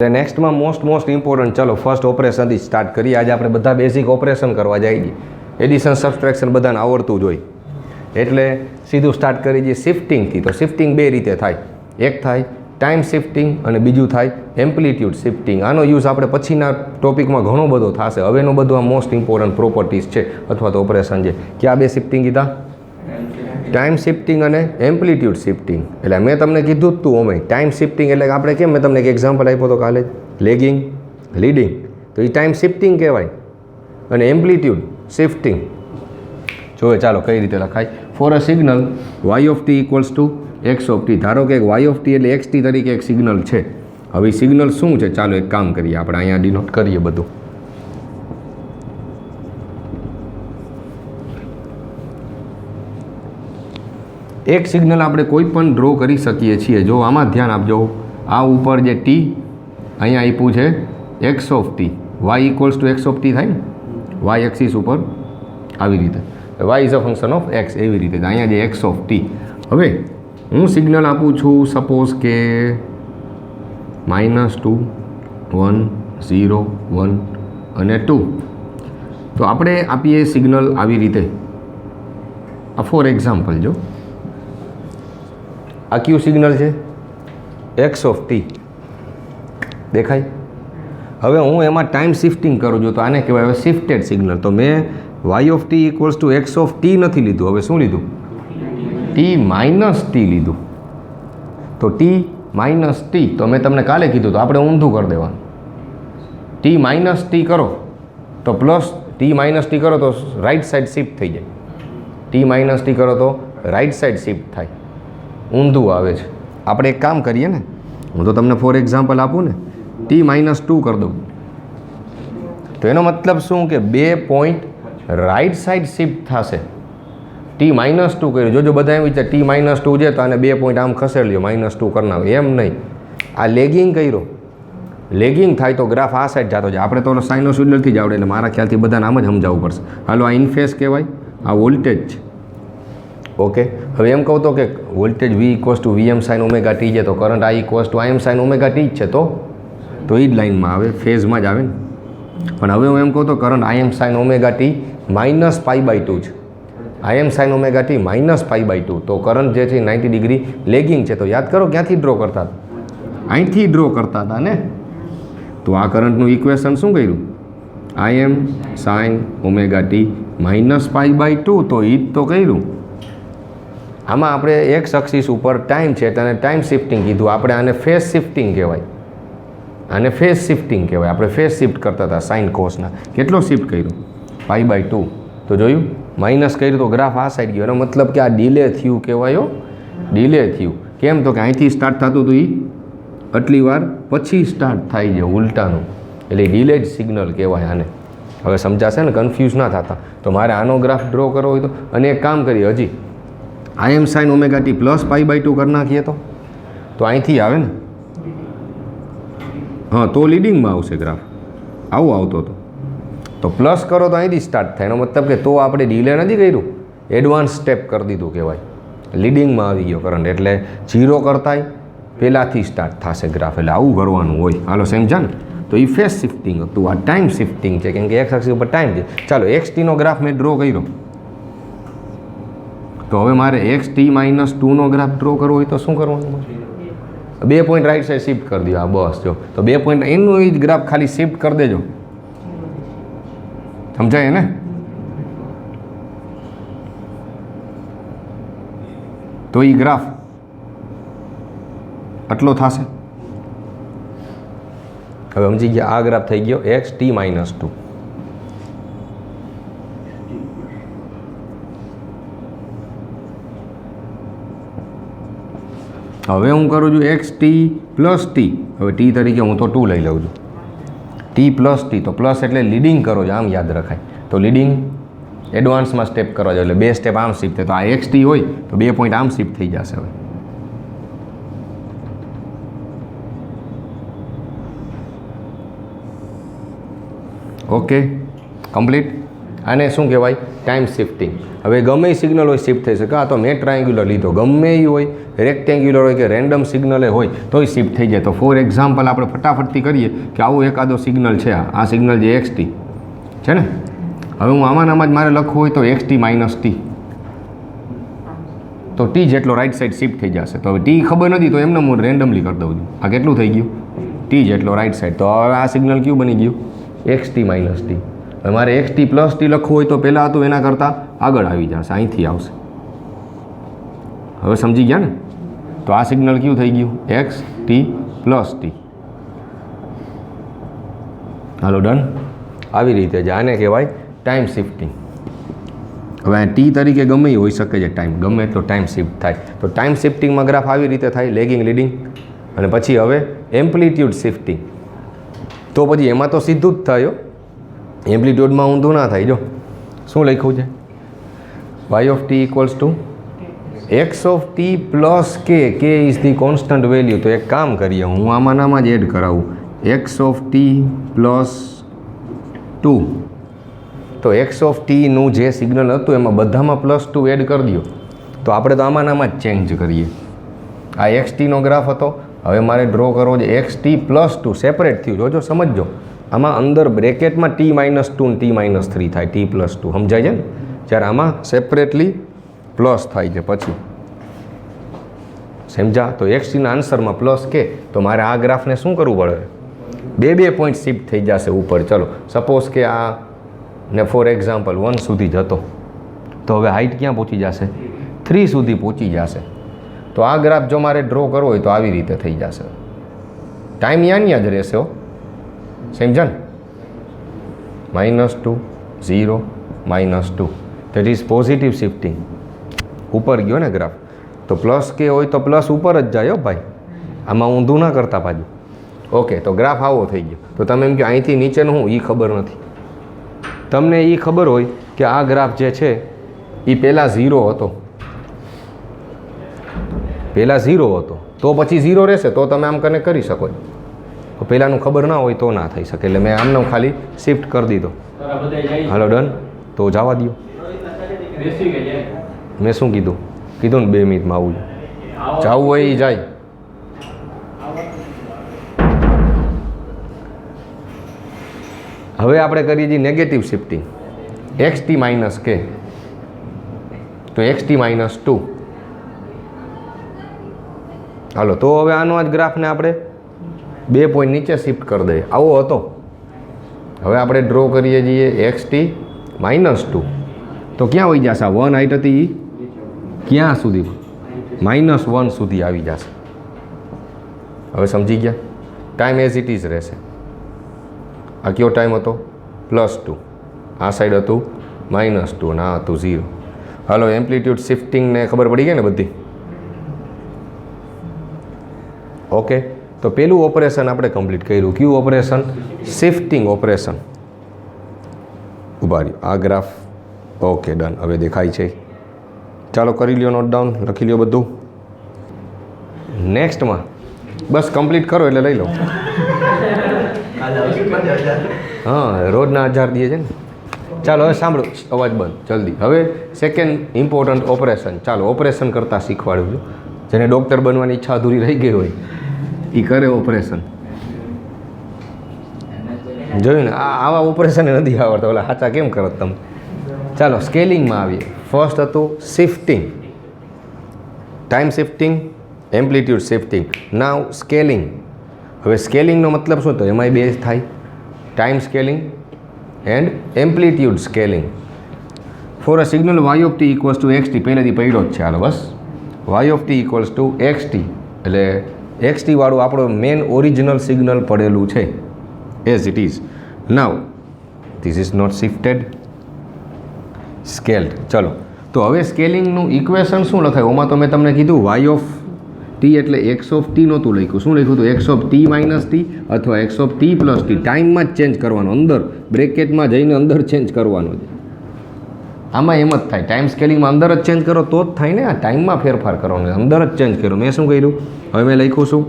નેક્સ્ટમાં most important ચલો first ઓપરેશનથી start કરીએ. આજે આપણે બધા બેઝિક ઓપરેશન કરવા જઈએ. એડિશન સબસ્ટ્રેક્શન બધાને આવડતું જ હોય એટલે સીધું સ્ટાર્ટ કરી દઈએ શિફ્ટિંગથી. તો શિફ્ટિંગ બે રીતે થાય, એક થાય ટાઈમ શિફ્ટિંગ અને બીજું થાય એમ્પ્લિટ્યૂડ શિફ્ટિંગ. આનો યુઝ આપણે પછીના ટોપિકમાં ઘણો બધો થશે. હવેનો બધું આ મોસ્ટ ઇમ્પોર્ટન્ટ પ્રોપર્ટીઝ છે અથવા તો ઓપરેશન છે. ક્યાં બે શિફ્ટિંગ કીધા? ટાઈમ શિફ્ટિંગ અને એમ્પ્લિટ્યૂડ શિફ્ટિંગ. એટલે મેં તમને કીધું જ તું ઓમે ટાઈમ શિફ્ટિંગ એટલે આપણે કેમ મેં તમને એક એક્ઝામ્પલ આપ્યો હતો કાલે, લેગિંગ લીડિંગ, તો એ ટાઈમ શિફ્ટિંગ કહેવાય અને એમ્પ્લિટ્યૂડ શિફ્ટિંગ. જોવે ચાલો કઈ રીતે લખાય. For a signal y of t equals to x of t. ધારો કે વાય ઓફ ટી એટલે એક્સ ટી તરીકે એક સિગ્નલ છે. હવે સિગ્નલ શું છે? ચાલો એક કામ કરીએ, આપણે અહીંયા ડિનોટ કરીએ બધું. એક સિગ્નલ આપણે કોઈ પણ ડ્રો કરી શકીએ છીએ. જો આમાં ધ્યાન આપજો, આ ઉપર જે ટી અહીંયા આપ્યું છે x of t, y equals to x of t થાય ને, વાય એક્સિસ ઉપર આવી રીતે, y is a function of x એવી રીતે. અહીંયા જે એક્સ ઓફ ટી. હવે હું સિગ્નલ આપું છું સપોઝ કે -2, 1, 0, 1 અને 2. તો આપણે આપીએ સિગ્નલ આવી રીતે. આ ફોર એક્ઝામ્પલ જો આ કયું સિગ્નલ છે? એક્સ ઓફ ટી દેખાય. હવે હું એમાં ટાઈમ શિફ્ટિંગ કરું છું તો આને કહેવાય હવે શિફ્ટેડ સિગ્નલ. તો મેં y of t equals to x of t નથી લીધું. હવે શું લીધું? ટી માઇનસ ટી લીધું. તો ટી માઇનસ ટી તો મેં તમને કાલે કીધું તો આપણે ઊંધું કરી દેવાનું. ટી માઇનસ ટી કરો તો પ્લસ, ટી માઇનસ ટી કરો તો રાઈટ સાઈડ શિફ્ટ થઈ જાય. ટી માઇનસ ટી કરો તો રાઈટ સાઈડ શિફ્ટ થાય, ઊંધું આવે છે. આપણે એક કામ કરીએ ને, હું તો તમને ફોર એક્ઝામ્પલ આપું ને, ટી -2 કરી દઉં તો એનો મતલબ શું કે 2 પોઈન્ટ રાઈટ સાઈડ શિફ્ટ થશે. ટી -2 કર્યું, જોજો બધા એમ વિચાર ટી -2 છે તો આને 2 પોઈન્ટ આમ ખસેડજો, -2 કરી નાખો. એમ નહીં, આ લેગિંગ કર્યો. લેગિંગ થાય તો ગ્રાફ આ સાઈડ જતો જાય. આપણે તો સાઇનોસોઇડલથી જ આવડે એટલે મારા ખ્યાલથી બધાને આમ જ સમજાવવું પડશે. હાલો આ ઇનફેસ કહેવાય, આ વોલ્ટેજ છે. ઓકે, હવે એમ કહું તો કે voltage V equals to VM sign omega T છે તો current I equals to IM sine omega T જ છે. તો એ જ લાઇનમાં આવે, ફેઝમાં જ આવે ને. પણ હવે હું એમ કહું તો current IM sine omega t -π/2 છે. IM sine omega t -π/2. તો કરંટ જે છે 90 ડિગ્રી લેગિંગ છે. તો યાદ કરો ક્યાંથી ડ્રો કરતા હતા? અહીંથી ડ્રો કરતા હતા ને. તો આ કરંટનું ઇક્વેશન શું કર્યું? IM sine omega t -π/2. તો એ જ તો કર્યું. આમાં આપણે એક્સ અક્ષિસ ઉપર ટાઈમ છે અને ટાઈમ શિફ્ટિંગ કીધું. આપણે આને ફેઝ શિફ્ટિંગ કહેવાય. આને ફેઝ શિફ્ટિંગ કહેવાય. આપણે ફેઝ શિફ્ટ કરતા હતા સાઇન કોસના. કેટલો શિફ્ટ કર્યું? π/2. તો જોયું માઇનસ કર્યું તો ગ્રાફ આ સાઈડ ગયો. એનો મતલબ કે આ ડિલે થયું કહેવાયો, ડિલે થયું. કેમ? તો કે અહીંથી સ્ટાર્ટ થતું હતું એ આટલી વાર પછી સ્ટાર્ટ થાય છે ઉલટાનું, એટલે ડિલેડ સિગ્નલ કહેવાય આને. હવે સમજાશે ને, કન્ફ્યુઝ ના થતા. તો મારે આનો ગ્રાફ ડ્રો કરવો હોય તો, અને એક કામ કરીએ હજી IM સાઇન ઓમેગા ટી +π/2 કરી નાખીએ તો અહીંથી આવે ને. હા, તો લીડિંગમાં આવશે ગ્રાફ. આવું આવતો હતો તો પ્લસ કરો તો અહીંથી સ્ટાર્ટ થાય. એનો મતલબ કે તો આપણે ડિલે નથી કર્યું, એડવાન્સ સ્ટેપ કરી દીધું કહેવાય. લીડિંગમાં આવી ગયો કરંટ એટલે 0 કરતાંય પહેલાંથી સ્ટાર્ટ થશે ગ્રાફ. એટલે આવું કરવાનું હોય. હાલો સમજા ને. તો એ ફેઝ શિફ્ટિંગ હતું, આ ટાઈમ શિફ્ટિંગ છે કેમ કે એક્સ અક્ષ ઉપર ટાઈમ છે. ચાલો XT નો ગ્રાફ મેં ડ્રો કર્યો તો હવે મારે XT -2 નો ગ્રાફ ડ્રો કરવો હોય તો શું કરવાનું? 2 પોઈન્ટ રાઈટ સાઈડ શિફ્ટ કરી દો. આ બસ જો, તો 2 પોઈન્ટ એનું એ જ ગ્રાફ ખાલી શિફ્ટ કરી દેજો. સમજાય ને? તો એ ગ્રાફ આટલો થશે. હવે સમજી ગયા, આ ગ્રાફ થઈ ગયો XT -2. હવે હું કરું છું XT + T. હવે T તરીકે હું તો 2 લઈ લઉં છું. T + T તો પ્લસ એટલે લીડિંગ કરો છો, આમ યાદ રખાય. તો લીડિંગ એડવાન્સમાં સ્ટેપ કરવા જાય એટલે 2 સ્ટેપ આમ શિફ્ટ થાય. તો આ XT હોય તો 2 પોઈન્ટ આમ શિફ્ટ થઈ જશે. હવે ઓકે કમ્પ્લીટ. આને શું કહેવાય? Time shifting. હવે ગમે એ સિગ્નલ હોય શિફ્ટ થઈ શકે. આ તો મેં ટ્રાયેંગ્યુલર લીધો, ગમે એ હોય, રેક્ટેન્ગ્યુલર હોય કે રેન્ડમ સિગ્નલે હોય તોય શિફ્ટ થઈ જાય. તો ફોર એક્ઝામ્પલ આપણે ફટાફટથી કરીએ કે આવું એકાદો સિગ્નલ છે, આ સિગ્નલ જે XT છે ને, હવે હું આમાં જ મારે લખવું હોય તો XT માઇનસ T, તો T જેટલો રાઈટ સાઈડ શિફ્ટ થઈ જશે. તો હવે T ખબર નથી તો એમને હું રેન્ડમલી કરી દઉં છું. આ કેટલું થઈ ગયું? T જેટલો રાઈટ સાઈડ. તો હવે આ સિગ્નલ કયું બની ગયું? XT minus T. હવે મારે XT પ્લસ T લખવું હોય તો પહેલાં હતું એના કરતાં આગળ આવી જશે, અહીંથી આવશે. હવે સમજી ગયા ને? તો આ સિગ્નલ કયું થઈ ગયું? XT plus T. હાલો ડન. આવી રીતે જ આને કહેવાય ટાઈમ શિફ્ટિંગ. હવે T તરીકે ગમે એ હોઈ શકે છે ટાઈમ, ગમે એટલો ટાઈમ શિફ્ટ થાય. તો ટાઈમ શિફ્ટિંગમાં ગ્રાફ આવી રીતે થાય, લેગિંગ લીડિંગ. અને પછી હવે એમ્પ્લિટ્યૂડ શિફ્ટિંગ. તો પછી એમાં તો સીધું જ થાય, એમ્પ્લિટ્યૂડમાં ઊંધું ના થાય. જો શું લખ્યું છે? y of t equals two x of t plus k, k is the constant value. તો એક કામ કરીએ, હું આમાં જ એડ કરાવું, x of t પ્લસ 2. તો x of t નું જે સિગ્નલ હતું એમાં બધામાં +2 એડ કરી દો. તો આપણે તો આમાં જ ચેન્જ કરીએ. આ xt નો ગ્રાફ હતો, હવે મારે ડ્રો કરવો છે xt પ્લસ 2, સેપરેટ થયું. જોજો સમજજો, આમાં અંદર બ્રેકેટમાં t માઇનસ 2 ને t માઇનસ 3 થાય, t પ્લસ 2 સમજાય છે ને? જ્યારે આમાં સેપરેટલી પ્લસ થાય છે પછી. સમજા? તો xtના આન્સરમાં પ્લસ કે, તો મારે આ ગ્રાફને શું કરવું પડે? બે પોઈન્ટ શિફ્ટ થઈ જશે ઉપર. ચલો સપોઝ કે આ ને ફોર એક્ઝામ્પલ 1 સુધી જતો, તો હવે હાઇટ ક્યાં પહોંચી જશે? 3 સુધી પહોંચી જશે. તો આ ગ્રાફ જો મારે ડ્રો કરવો હોય તો આવી રીતે થઈ જશે. ટાઈમ યાં જ રહેશે. સમજા ને? -2 0 -2, દેટ ઇઝ પોઝિટિવ શિફ્ટિંગ. ઉપર ગયો ને ગ્રાફ, તો પ્લસ કે હોય તો પ્લસ ઉપર જ જાય ભાઈ, આમાં ઊંધું ના કરતા પાછું. ઓકે, તો ગ્રાફ આવો થઈ ગયો. તો તમે એમ કે અહીંથી નીચેનું હું એ ખબર નથી. તમને એ ખબર હોય કે આ ગ્રાફ જે છે એ પહેલાં 0 હતો, તો પછી 0 રહેશે તો તમે આમ કનેક્ટ કરી શકો. તો પહેલાંનું ખબર ના હોય તો ના થઈ શકે. એટલે મેં આમને ખાલી શિફ્ટ કરી દીધો. હાલો ડન. તો જવા દો. મેં શું કીધું ને 2 મિનિટમાં આવું જવું હોય એ જાય. હવે આપણે કરીએ છીએ negative shifting, xt minus k. તો xt માઇનસ 2. હાલો, તો હવે આનો જ ગ્રાફને આપણે 2 પોઈન્ટ નીચે શિફ્ટ કરી દઈએ. આવો હતો. હવે આપણે ડ્રો કરીએ છીએ xt માઇનસ 2. તો ક્યાં વહી જશે? 1 હાઈટ હતી ક્યાં સુધી? -1 સુધી આવી જશે. હવે સમજી ગયા? ટાઈમ એઝ ઇટ ઇઝ રહેશે. આ કયો ટાઈમ હતો? +2. આ સાઈડ હતું -2 અને આ હતું 0. હાલો, એમ્પ્લિટ્યૂડ શિફ્ટિંગને ખબર પડી ગઈ ને બધી? ઓકે, તો પેલું ઓપરેશન આપણે કમ્પ્લીટ કર્યું. કયું ઓપરેશન? Shifting operation. ઉભા રહ્યો, આ ગ્રાફ. Okay done. હવે દેખાય છે. ચાલો કરી લ્યો, નોટ ડાઉન, લખી લ્યો બધું. નેક્સ્ટમાં બસ કમ્પ્લીટ કરો એટલે લઈ લો. હા, રોજના 1000 દે છે ને. ચાલો હવે સાંભળો, અવાજ બંધ જલ્દી. હવે સેકન્ડ ઇમ્પોર્ટન્ટ ઓપરેશન. ચાલો ઓપરેશન કરતાં શીખવાડું છું. જેને ડૉક્ટર બનવાની ઈચ્છા અધૂરી રહી ગઈ હોય એ કરે ઓપરેશન. જોયું ને? આવા ઓપરેશન નથી આવડતા. ઓલા સાચા કેમ કરો તમે? ચાલો સ્કેલિંગમાં આવીએ. ફર્સ્ટ હતું shifting, time shifting, amplitude shifting. Now scaling. હવે સ્કેલિંગનો મતલબ શું? તો એમાંય 2 થાય, time scaling and amplitude scaling. For a signal y of t equals to xt, પહેલેથી પડ્યો જ છે. હાલો બસ, y of t equals to xt, એટલે xt વાળું આપણું મેન ઓરિજિનલ સિગ્નલ પડેલું છે as it is. Now this is not shifted, scaled. ચલો, તો હવે સ્કેલિંગનું ઇક્વેશન શું લખાય? ઓમાં તો મેં તમને કીધું y of t એટલે x of t નહોતું લખ્યું. શું લખ્યું હતું? x of t minus t અથવા x of t plus t. ટાઈમમાં જ ચેન્જ કરવાનો, અંદર બ્રેકેટમાં જઈને અંદર ચેન્જ કરવાનો છે. આમાં એમ જ થાય. ટાઈમ સ્કેલિંગમાં અંદર જ ચેન્જ કરો તો જ થાય ને. આ ટાઈમમાં ફેરફાર કરવાનો, અંદર જ ચેન્જ કર્યો. મેં શું કર્યું? હવે મેં લખ્યું શું?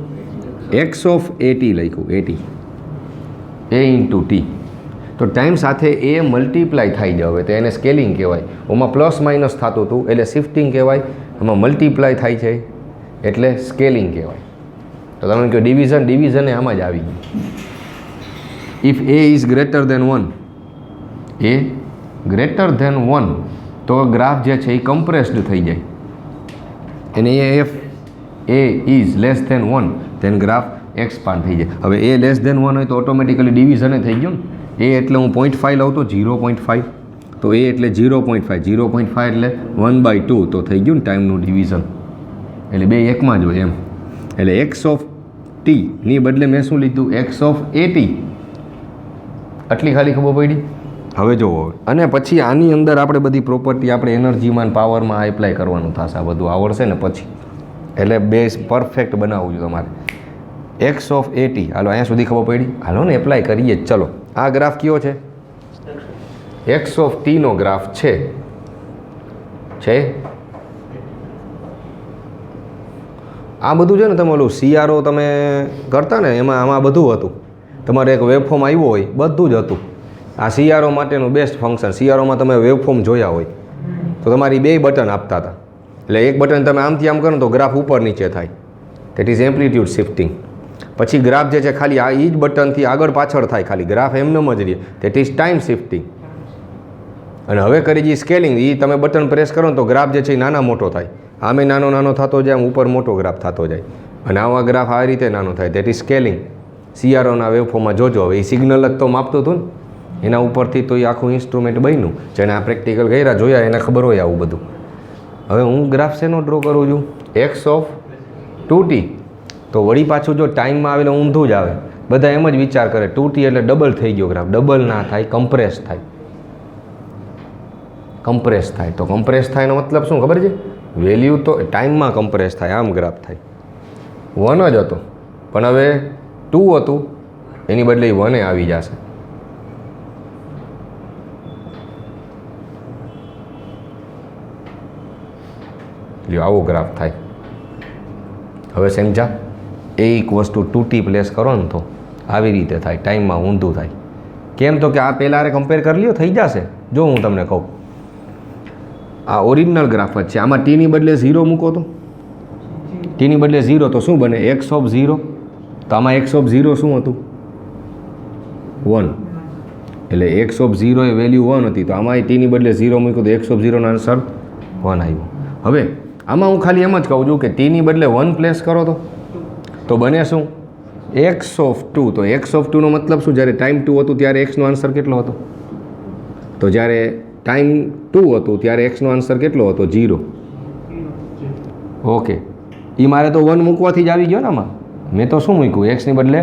x of at લખ્યું, at a ઇન્ટુ t. તો ટાઈમ સાથે એ મલ્ટીપ્લાય થઈ જાય. હવે તો એને સ્કેલિંગ કહેવાય. ઓમાં પ્લસ માઇનસ થતું હતું એટલે શિફ્ટિંગ કહેવાય. એમાં મલ્ટીપ્લાય થાય છે એટલે સ્કેલિંગ કહેવાય. તો તમે કહો ડિવિઝન એ આમાં જ આવી ગયું. If a is greater than 1, a greater than 1, તો ગ્રાફ જે છે એ કમ્પ્રેસ્ડ થઈ જાય. અને if a is less than 1, then graph expand થઈ જાય. હવે એ લેસ ધેન 1 હોય તો ઓટોમેટિકલી ડિવિઝન થઈ ગયું ને. એ એટલે હું 0.5 લઉં તો 0.5, તો એ એટલે 0.5, 0.5 એટલે 1/2, તો થઈ ગયું ને ટાઈમનું ડિવિઝન. એટલે બે એકમાં જ હોય એમ. એટલે એક્સ ઓફ ટી ની બદલે મેં શું લીધું? X of eighty. આટલી ખાલી ખબર પડી. હવે જુઓ, અને પછી આની અંદર આપણે બધી પ્રોપર્ટી આપણે એનર્જીમાં પાવરમાં એપ્લાય કરવાનું થશે. આ બધું આવડશે ને પછી. એટલે બેઝ પરફેક્ટ બનાવવું જોઈએ તમારે. એક્સ ઓફ એટી, હાલો અહીંયા સુધી ખબર પડી. હાલો ને એપ્લાય કરીએ જ. ચલો, આ ગ્રાફ કયો છે? એક્સ ઓફ ટીનો ગ્રાફ છે. આ બધું છે ને તમે ઓલું CRO તમે કરતા ને એમાં આમાં બધું હતું. તમારે એક વેવફોર્મ આવ્યો હોય, બધું જ હતું. આ CRO માટેનું બેસ્ટ ફંક્શન. CROમાં તમે વેવફોર્મ જોયા હોય તો તમારી બે બટન આપતા હતા. એટલે એક બટન તમે આમથી આમ કરો તો ગ્રાફ ઉપર નીચે થાય. That is amplitude shifting. પછી ગ્રાફ જે છે ખાલી આ એ જ બટનથી આગળ પાછળ થાય, ખાલી ગ્રાફ એમનેમ જ રહે. That is time shifting. અને હવે કરી જે સ્કેલિંગ, એ તમે બટન પ્રેસ કરો ને તો ગ્રાફ જે છે એ નાના મોટો થાય. આમે નાનો નાનો થતો જાય, આમ ઉપર મોટો ગ્રાફ થતો જાય. અને આવા ગ્રાફ આ રીતે નાનો થાય. That is scaling. CROના વેવફોર્મમાં જોજો. હવે એ સિગ્નલ જ તો માપતું હતું ને, એના ઉપરથી તો એ આખું ઇન્સ્ટ્રુમેન્ટ બન્યું. જેને આ પ્રેક્ટિકલ કર્યા જોયા એને ખબર હોય આવું બધું. હવે હું ગ્રાફ શેનો ડ્રો કરું છું? X of 2t. તો વળી પાછું જો ટાઈમમાં આવેલો ઊંધું જ આવે. બધા એમ જ વિચાર કરે 2t એટલે ડબલ થઈ ગયો ગ્રાફ. ડબલ ના થાય, કમ્પ્રેસ થાય. કમ્પ્રેસ થાય. તો કમ્પ્રેસ થાયનો મતલબ શું ખબર છે? વેલ્યુ તો ટાઈમમાં કમ્પ્રેસ થાય, આમ ગ્રાફ થાય. 1 જ હતો પણ હવે 2 હતું, એની બદલે 1 આવી જશે. લ્યો આવો ગ્રાફ થાય. હવે સમજા? એ ઇક્વલ્સ ટુ 2t પ્લેસ કરો ને તો આવી રીતે થાય. ટાઈમમાં ઊંધું થાય. કેમ? તો કે આ પહેલાં કમ્પેર કરી લ્યો, થઈ જશે. જો હું તમને કહું, આ ઓરિજિનલ ગ્રાફ જ છે. આમાં ટીની બદલે 0 મૂકો તો ટીની બદલે 0 તો શું બને? X of 0. તો આમાં એક્સ ઓફ 0 શું હતું? 1. એટલે એક્સ ઓફ 0 એ વેલ્યુ 1 હતી. તો આમાં ટીની બદલે 0 મૂક્યો તો એક્સ ઓફ 0નો આન્સર 1 આવ્યો. હવે આમાં હું ખાલી એમ જ કહું છું કે ટીની બદલે 1 પ્લેસ કરો તો બને શું? X of 2. તો એક્સ ઓફ 2નો મતલબ શું? જ્યારે ટાઈમ 2 હતું ત્યારે એક્સનો આન્સર કેટલો હતો? તો જ્યારે ટાઈમ 2 હતું ત્યારે એક્સનો આન્સર કેટલો હતો? 0. ઓકે, એ મારે તો 1 મૂકવાથી જ આવી ગયો ને. આમાં મેં તો શું મૂક્યું? એક્સની બદલે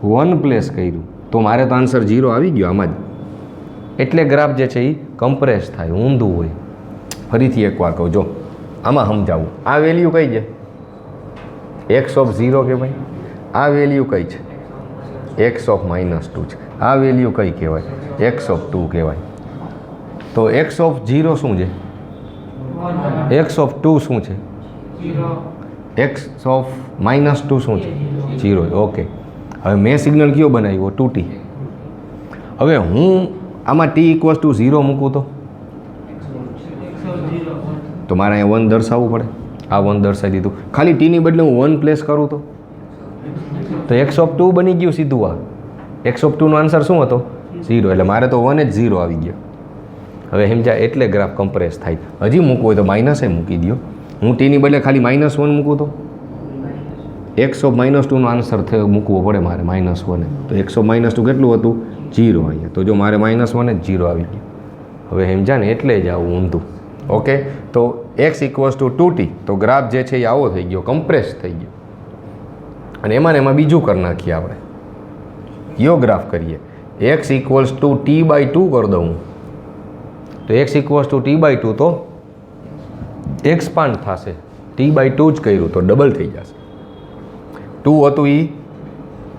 1 પ્લેસ કર્યું તો મારે તો આન્સર 0 આવી ગયો આમાં જ. એટલે ગ્રાફ જે છે એ કમ્પ્રેસ થાય, ઊંધું હોય. ફરીથી એકવાર કહું, જો આમાં સમજાવું. આ વેલ્યુ કઈ છે? એક્સ ઓફ 0 કહેવાય. આ વેલ્યુ કઈ છે? એક્સ ઓફ -2 છે. આ વેલ્યુ કઈ કહેવાય? એક્સ ઓફ 2 કહેવાય. તો એક્સ ઓફ 0 શું છે? એક્સ ઓફ 2 શું છે? એક્સ ઓફ -2 શું છે? 0. ઓકે, હવે મેં સિગ્નલ કયો બનાવ્યો? 2t. હવે હું આમાં t ઇક્વલ્સ ટુ 0 મૂકું તો મારે અહીંયા 1 દર્શાવવું પડે. આ 1 દર્શાવી દીધું. ખાલી ટીની બદલે હું 1 પ્લેસ કરું તો એક્સ ઓફ 2 બની ગયું સીધું. આ એક્સ ઓફ 2નો આન્સર શું હતો? 0. એટલે મારે તો 1 જ 0 આવી ગયો. હવે સમજ્યા? એટલે ગ્રાફ કમ્પ્રેસ થાય. હજી મૂકવું હોય તો માઇનસ મૂકી દો. હું ટીની બદલે ખાલી -1 મૂકું તો એક્સ ઓફ -2નો આન્સર મૂકવો પડે મારે -1. તો એક્સ ઓફ -2 કેટલું હતું? 0 અહીંયા. તો જો મારે -1 જ 0 આવી ગયું. હવે સમજ્યા ને? એટલે જ આવું ઊંધું. ઓકે, તો એક્સ ઇક્વલ્સ ટુ 2t. તો ગ્રાફ જે છે એ આવો થઈ ગયો, કમ્પ્રેસ થઈ ગયો. અને એમાં બીજું કરી નાખીએ આપણે. કયો ગ્રાફ કરીએ? એક્સ ઇક્વલ્સ ટુ t/2 કરી દઉં તો એક્સ ઇક્વલ્સ ટુ t/2 તો એક્સપાન્ડ થશે. t/2 જ કર્યું તો ડબલ થઈ જશે. 2 હતું એ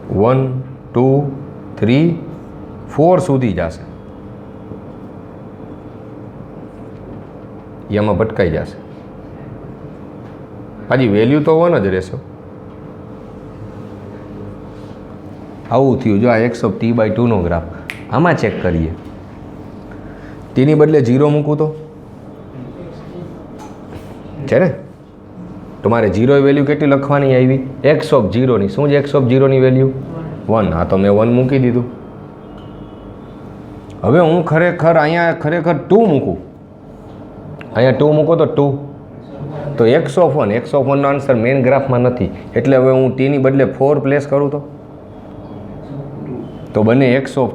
1 2 3 4 સુધી જશે. એમાં ભટકાઈ જશે. પાછી વેલ્યુ તો 1 જ રહેશે. આવું થયું. જો આ એક્સ ઓફ t/2નો ગ્રાફ આમાં ચેક કરીએ. ટીની બદલે 0 મૂકું તો છે ને, તમારે 0 વેલ્યુ કેટલી લખવાની આવી? x ઓફ 0ની. શું છે x ઓફ 0ની વેલ્યુ? 1. હા તો મેં 1 મૂકી દીધું. હવે હું અહીંયા ખરેખર 2 મૂકું. અહીંયા 2 મૂકો તો 2 તો x ઓફ 1નો આન્સર મેઇન ગ્રાફમાં નથી, એટલે હવે હું ટીની બદલે 4 પ્લેસ કરું તો બને x ઓફ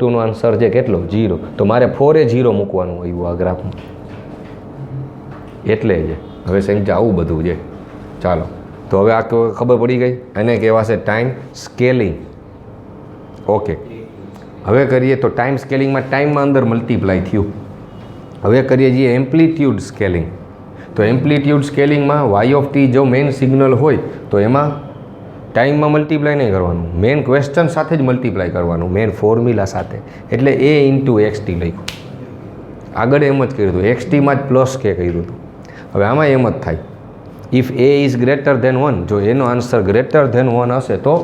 2નો આન્સર છે કેટલો? 0. તો મારે 4 એ 0 મૂકવાનું આવ્યું આ ગ્રાફમાં, એટલે જ. હવે સમજ આવું બધું છે. ચાલો તો હવે આ ખબર પડી ગઈ. એને કહેવાશે ટાઈમ સ્કેલિંગ. ઓકે, હવે કરીએ તો ટાઈમ સ્કેલિંગમાં ટાઈમમાં અંદર મલ્ટીપ્લાય થયું. હવે કરીએ છીએ એમ્પ્લિટ્યૂડ સ્કેલિંગ. તો એમ્પ્લિટ્યૂડ સ્કેલિંગમાં વાય ઓફ ટી જો મેઇન સિગ્નલ હોય તો એમાં ટાઈમમાં મલ્ટીપ્લાય નહીં કરવાનું, મેઇન ક્વેશ્ચન સાથે જ મલ્ટીપ્લાય કરવાનું, મેઇન ફોર્મ્યુલા સાથે. એટલે a ઇન્ટુ XT લખ્યું. આગળ એમ જ કર્યું હતું, XTમાં જ પ્લસ કે કર્યું હતું. હવે આમાં એમ જ થાય, if a is greater than 1, જો એનો આન્સર ગ્રેટર ધેન 1 હશે તો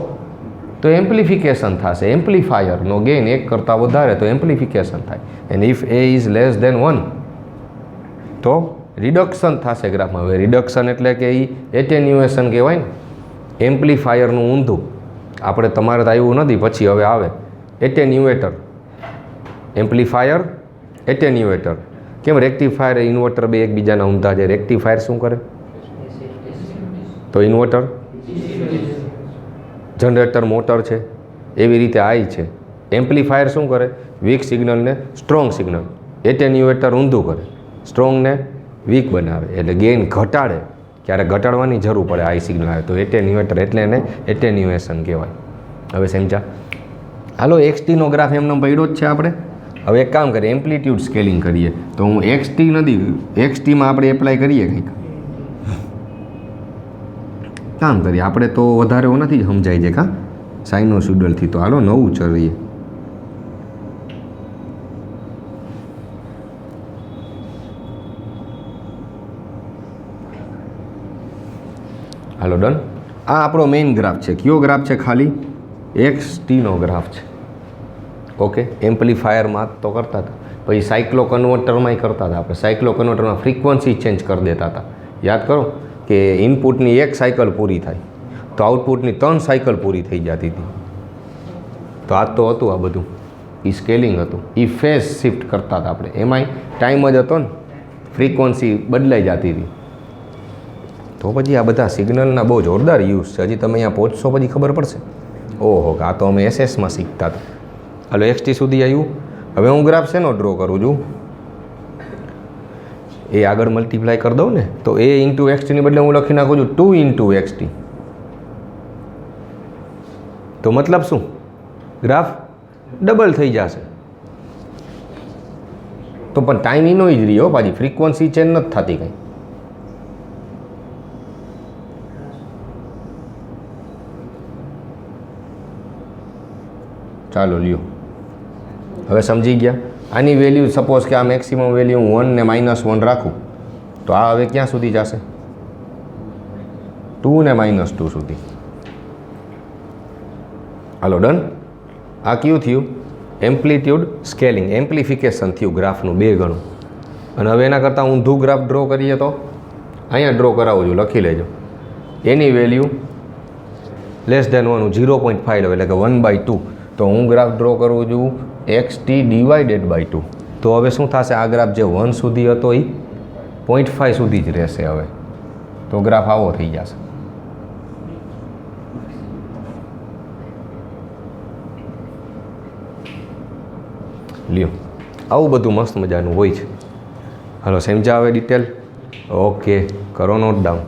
એમ્પ્લિફિકેશન થશે. એમ્પ્લીફાયરનો ગેઇન 1 કરતાં વધારે તો એમ્પ્લિફિકેશન થાય. And if a is less than 1 તો રિડક્શન થશે ગ્રાફમાં. હવે રિડક્શન એટલે કે એ એટેન્યુએશન કહેવાય ને, એમ્પ્લીફાયરનું ઊંધું. આપણે તમારે તો આવ્યું નથી, પછી હવે આવે એટેન્યુએટર. Amplifier, attenuator. કેમ રેક્ટિફાયર ઇન્વર્ટર બે એકબીજાના ઊંધા છે? રેક્ટિફાયર શું કરે? તો ઇન્વર્ટર જનરેટર મોટર છે, એવી રીતે આઈ છે. એમ્પ્લીફાયર શું કરે? વીક સિગ્નલને સ્ટ્રોંગ સિગ્નલ. એટેન્યુએટર ઊંધું કરે, સ્ટ્રોંગને વીક બનાવે, એટલે ગેઇન ઘટાડે. ક્યારે ઘટાડવાની જરૂર પડે આઈ સિગ્નલ આવે તો એટેન્યુએટર, એટલે એને એટેન્યુએશન કહેવાય. હવે સમજ્યા? હાલો XTનો ગ્રાફ એમનો પડ્યો જ છે આપણે. હવે એક કામ કરીએ, એમ્પ્લિટ્યૂડ સ્કેલિંગ કરીએ. તો હું XTમાં આપણે એપ્લાય કરીએ કંઈક કામ કરીએ. આપણે તો વધારે નથી સમજાય છે કાં સાઇનોસોઇડલથી. તો હાલો નવું ચડીએ. હાલો ડન. આ આપણો મેઇન ગ્રાફ છે. કયો ગ્રાફ છે? ખાલી XTનો ગ્રાફ છે. ઓકે, એમ્પ્લીફાયરમાં તો કરતા હતા, પછી સાયક્લો કન્વર્ટરમાંય કરતા હતા. આપણે સાયક્લો કન્વર્ટરમાં ફ્રીક્વન્સી ચેન્જ કરી દેતા હતા. યાદ કરો કે ઇનપુટની 1 સાયકલ પૂરી થાય તો આઉટપુટની 3 સાયકલ પૂરી થઈ જતી હતી. તો આ તો હતું આ બધું, એ સ્કેલિંગ હતું. એ ફેઝ શિફ્ટ કરતા હતા આપણે. એમાંય ટાઈમ જ હતો ને, ફ્રીક્વન્સી બદલાઈ જતી હતી. તો પછી આ બધા સિગ્નલના બહુ જોરદાર યુઝ છે. હજી તમે અહીંયા પહોંચશો પછી ખબર પડશે. ઓહો, આ તો અમે SS માં શીખતા હતા. હાલો XT સુધી આવ્યું. હવે હું ગ્રાફ શેનો ડ્રો કરું છું? એ આગળ મલ્ટીપ્લાય કરી દઉં ને, તો a ઇન્ટુ XTની બદલે હું લખી નાખું છું 2 ઇન્ટુ XT. તો મતલબ શું? ગ્રાફ ડબલ થઈ જશે. તો પણ ટાઈમ એનો જ રહ્યો, પાછી ફ્રીક્વન્સી ચેન્જ નથી થતી કંઈ. ચાલો લ્યો, હવે સમજી ગયા. આની વેલ્યુ સપોઝ કે આ મેક્સિમમ વેલ્યુ હું 1 ને -1 રાખું તો આ હવે ક્યાં સુધી જશે? 2 ને -2 સુધી. હાલો ડન. આ કયું થયું? એમ્પ્લિટ્યૂડ સ્કેલિંગ, એમ્પ્લિફિકેશન થયું ગ્રાફનું 2 ગણું. અને હવે એના કરતાં ઊંધું ગ્રાફ ડ્રો કરીએ તો અહીંયા ડ્રો કરાવું છું, લખી લેજો. એની વેલ્યુ લેસ ધેન 1, 0.5 લો, એટલે કે 1/2. તો હું ગ્રાફ ડ્રો કરું છું XT ડિવાઇડેડ બાય 2. તો હવે શું થશે? આ ગ્રાફ જે 1 સુધી હતો એ 0.5 સુધી જ રહેશે. હવે તો ગ્રાફ આવો થઈ જશે. લ્યો, આવું બધું મસ્ત મજાનું હોય છે. હાલો સમજા હવે ડિટેલ. ઓકે, કરો નોટ ડાઉન.